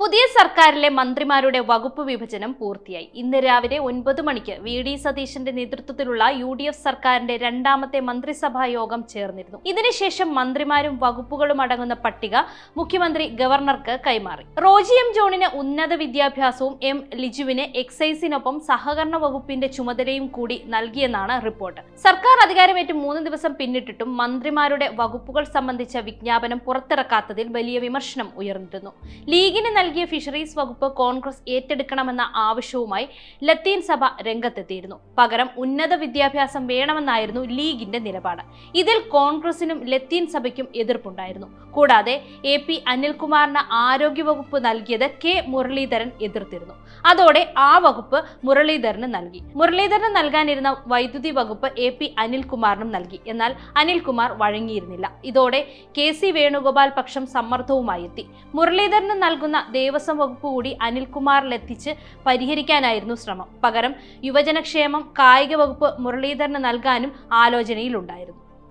പുതിയ സർക്കാരിലെ മന്ത്രിമാരുടെ വകുപ്പ് വിഭജനം പൂർത്തിയായി. ഇന്ന് രാവിലെ 9 മണിക്ക് വി.ഡി. സതീശന്റെ നേതൃത്വത്തിലുള്ള UDF സർക്കാരിന്റെ രണ്ടാമത്തെ മന്ത്രിസഭാ യോഗം ചേർന്നിരുന്നു. ഇതിനുശേഷം മന്ത്രിമാരും വകുപ്പുകളും അടങ്ങുന്ന പട്ടിക മുഖ്യമന്ത്രി ഗവർണർക്ക് കൈമാറി. റോജി എം. ജോണിന് ഉന്നത വിദ്യാഭ്യാസവും എം. ലിജുവിന് എക്സൈസിനൊപ്പം സഹകരണ വകുപ്പിന്റെ ചുമതലയും കൂടി നൽകിയെന്നാണ് റിപ്പോർട്ട്. സർക്കാർ അധികാരമേറ്റ് 3 ദിവസം പിന്നിട്ടിട്ടും മന്ത്രിമാരുടെ വകുപ്പുകൾ സംബന്ധിച്ച വിജ്ഞാപനം പുറത്തിറക്കാത്തതിൽ വലിയ വിമർശനം ഉയർന്നിരുന്നു. ലീഗിന് നൽകിയ ഫിഷറീസ് വകുപ്പ് കോൺഗ്രസ് ഏറ്റെടുക്കണമെന്ന ആവശ്യവുമായി ലത്തീൻ സഭ രംഗത്തെത്തിയിരുന്നു. പകരം ഉന്നത വിദ്യാഭ്യാസം വേണമെന്നായിരുന്നു ലീഗിന്റെ നിലപാട്. ഇതിൽ കോൺഗ്രസിനും ലത്തീൻ സഭയ്ക്കും എതിർപ്പുണ്ടായിരുന്നു. കൂടാതെ AP അനിൽകുമാറിന് ആരോഗ്യവകുപ്പ് നൽകിയത് K. മുരളീധരൻ എതിർത്തിരുന്നു. അതോടെ ആ വകുപ്പ് മുരളീധരന് നൽകി. മുരളീധരന് നൽകാനിരുന്ന വൈദ്യുതി വകുപ്പ് AP അനിൽകുമാറിനും നൽകി. എന്നാൽ അനിൽകുമാർ വഴങ്ങിയിരുന്നില്ല. ഇതോടെ KC വേണുഗോപാൽ പക്ഷം സമ്മർദ്ദവുമായി എത്തി. മുരളീധരന് നൽകുന്ന ദേവസ്വം വകുപ്പ് കൂടി അനിൽകുമാറിലെത്തിച്ച് പരിഹരിക്കാനായിരുന്നു ശ്രമം. പകരം യുവജനക്ഷേമം, കായിക വകുപ്പ് മുരളീധരന് നൽകാനും ആലോചനയിലുണ്ടായിരുന്നു.